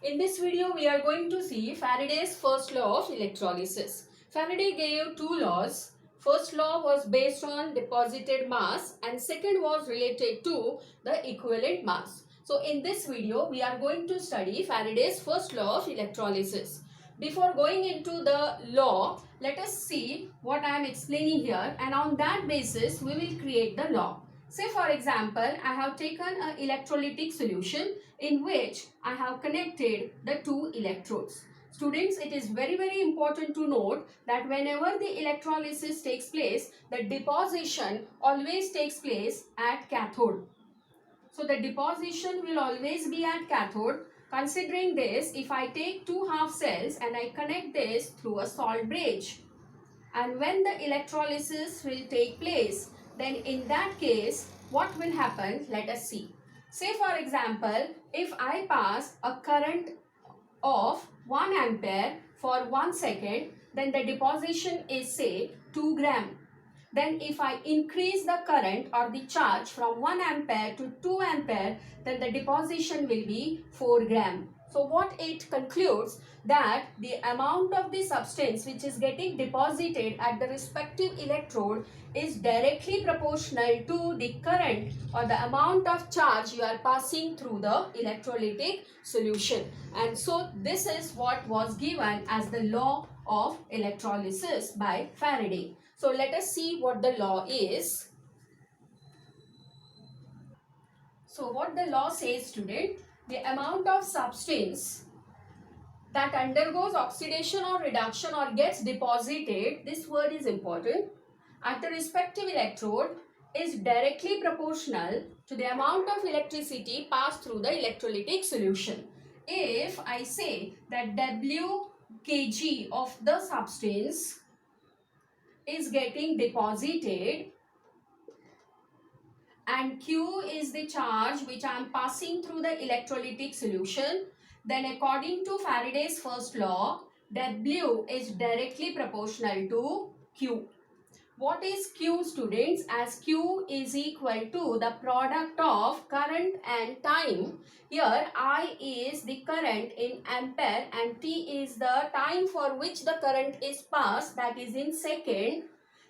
In this video, we are going to see Faraday's first law of electrolysis. Faraday gave two laws. First law was based on deposited mass and second was related to the equivalent mass. So in this video, we are going to study Faraday's first law of electrolysis. Before going into the law, let us see what I am explaining here, and on that basis, we will create the law. Say for example, I have taken an electrolytic solution in which I have connected the two electrodes. Students, it is very important to note that whenever the electrolysis takes place, the deposition always takes place at cathode. So the deposition will always be at cathode. Considering this, if I take two half cells and I connect this through a salt bridge, and when the electrolysis will take place, then in that case, what will happen? Let us see. Say for example, if I pass a current of 1 ampere for 1 second, then the deposition is say 2 gram. Then if I increase the current or the charge from 1 ampere to 2 ampere, then the deposition will be 4 gram. So what it concludes, that the amount of the substance which is getting deposited at the respective electrode is directly proportional to the current or the amount of charge you are passing through the electrolytic solution. And so this is what was given as the law of electrolysis by Faraday. So let us see what the law is. So what the law says, student, the amount of substance that undergoes oxidation or reduction or gets deposited, this word is important, at the respective electrode is directly proportional to the amount of electricity passed through the electrolytic solution. If I say that W kg of the substance is getting deposited and Q is the charge which I am passing through the electrolytic solution, then according to Faraday's first law, W is directly proportional to Q. What is Q, students? As Q is equal to the product of current and time. Here I is the current in ampere and T is the time for which the current is passed, that is in second.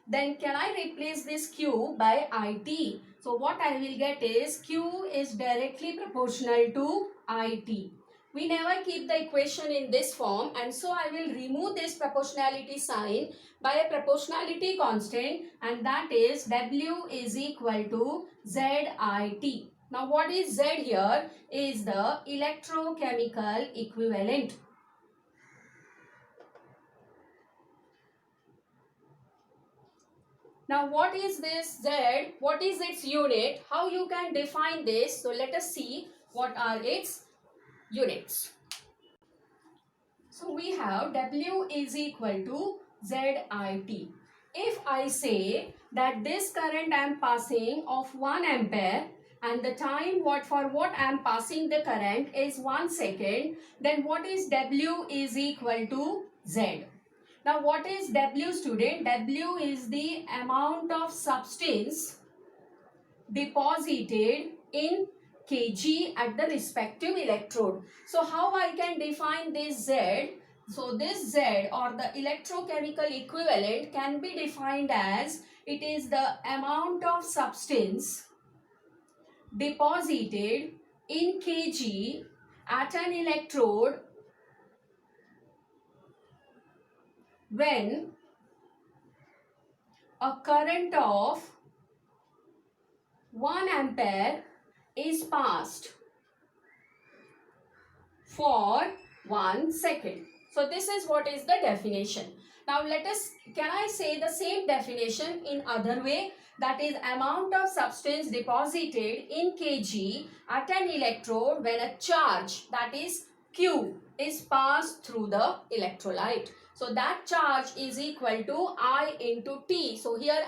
Then can I replace this Q by IT? So what I will get is Q is directly proportional to IT. We never keep the equation in this form, and so I will remove this proportionality sign by a proportionality constant, and that is W is equal to ZIT. Now what is Z here? Is the electrochemical equivalent. Now what is this Z? What is its unit? How you can define this? So let us see what are its units. So we have W is equal to ZIT. If I say that this current I am passing of 1 ampere and the time for what I am passing the current is 1 second, then what is W is equal to Z. Now what is W, student? W is the amount of substance deposited in kg at the respective electrode. So how I can define this Z? So this Z or the electrochemical equivalent can be defined as it is the amount of substance deposited in kg at an electrode when a current of 1 ampere is passed for 1 second. So this is what is the definition. Now can I say the same definition in other way? That is amount of substance deposited in kg at an electrode when a charge, that is Q, is passed through the electrolyte. So that charge is equal to I into T. So here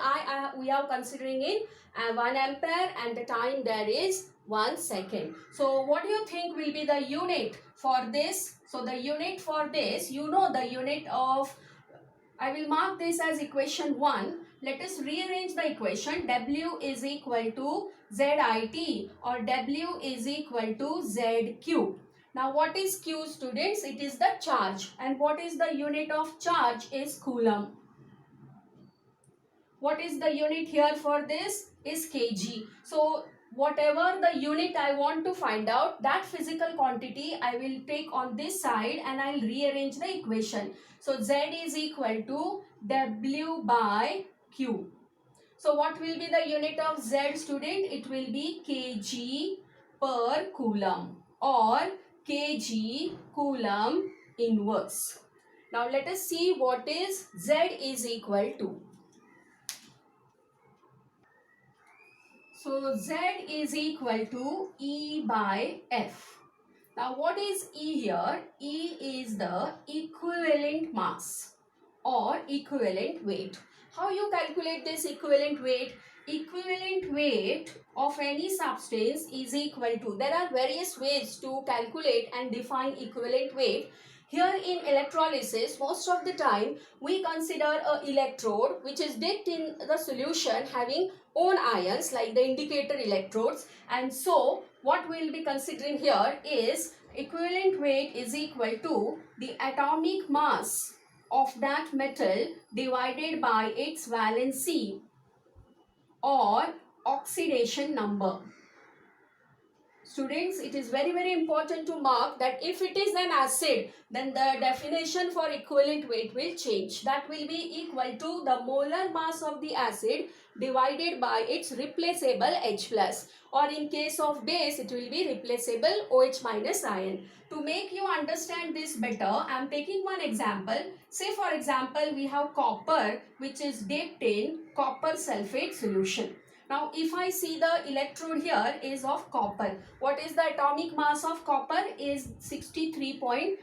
we are considering in 1 ampere and the time there is 1 second. So what do you think will be the unit for this? So the unit for this, you know the unit of, I will mark this as equation 1. Let us rearrange the equation. W is equal to ZIT or W is equal to ZQ. Now what is Q, students? It is the charge. And what is the unit of charge is coulomb. What is the unit here for this is kg. So whatever the unit I want to find out, that physical quantity I will take on this side and I'll rearrange the equation. So Z is equal to W by Q. So what will be the unit of Z, student? It will be kg per coulomb or kg coulomb inverse. Now let us see what is Z is equal to. So Z is equal to E by F. Now what is E here? E is the equivalent mass or equivalent weight. How you calculate this equivalent weight? Equivalent weight of any substance is equal to, there are various ways to calculate and define equivalent weight. Here in electrolysis, most of the time we consider a electrode which is dipped in the solution having own ions like the indicator electrodes, and so what we will be considering here is equivalent weight is equal to the atomic mass of that metal divided by its valency or oxidation number. Students, it is very important to mark that if it is an acid, then the definition for equivalent weight will change. That will be equal to the molar mass of the acid divided by its replaceable H plus, or in case of base it will be replaceable OH minus ion. To make you understand this better, I am taking one example. Say for example we have copper which is dipped in copper sulfate solution. Now if I see the electrode here is of copper. What is the atomic mass of copper? Is 63.5,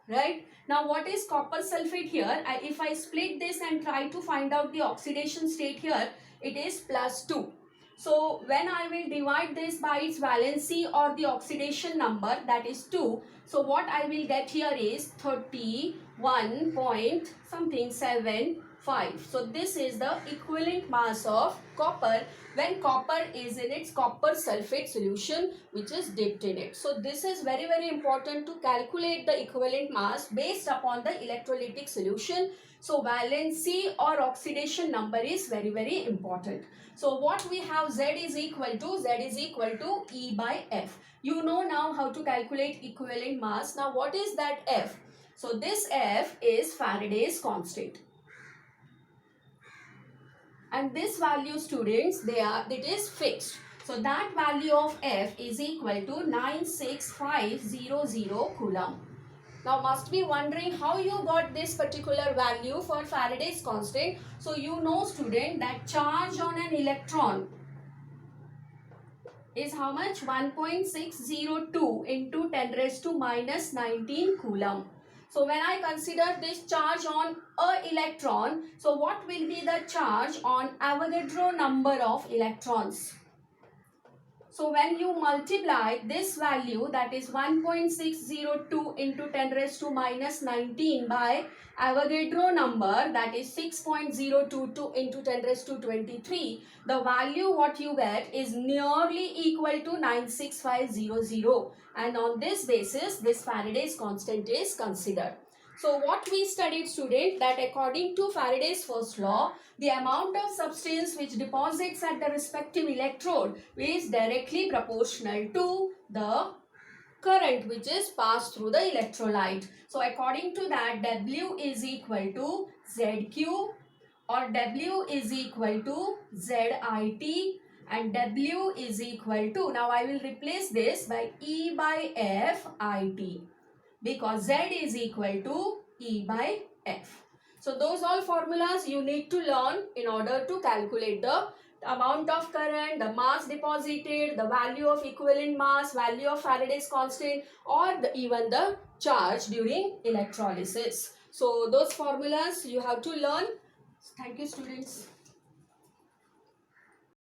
right? Now what is copper sulfate here? If I split this and try to find out the oxidation state here, it is +2. So when I will divide this by its valency or the oxidation number, that is 2. So what I will get here is 31 point something 7. 5. So this is the equivalent mass of copper when copper is in its copper sulfate solution which is dipped in it. So this is very important to calculate the equivalent mass based upon the electrolytic solution. So valency or oxidation number is very important. So what we have, Z is equal to E by F. You know now how to calculate equivalent mass. Now what is that F? So this F is Faraday's constant. And this value, students, it is fixed. So that value of F is equal to 96500 coulomb. Now must be wondering how you got this particular value for Faraday's constant. So you know, student, that charge on an electron is how much? 1.602 into 10 raised to minus 19 coulomb. So when I consider this charge on a electron, so what will be the charge on Avogadro number of electrons? So when you multiply this value, that is 1.602 into 10 raised to minus 19 by Avogadro number, that is 6.022 into 10 raised to 23, the value what you get is nearly equal to 96500, and on this basis this Faraday's constant is considered. So what we studied, student, that according to Faraday's first law, the amount of substance which deposits at the respective electrode is directly proportional to the current which is passed through the electrolyte. So according to that, W is equal to ZQ or W is equal to ZIT and W is equal to, now I will replace this by E by F IT, because Z is equal to E by F. So those all formulas you need to learn in order to calculate the amount of current, the mass deposited, the value of equivalent mass, value of Faraday's constant, or even the charge during electrolysis. So those formulas you have to learn. Thank you, students.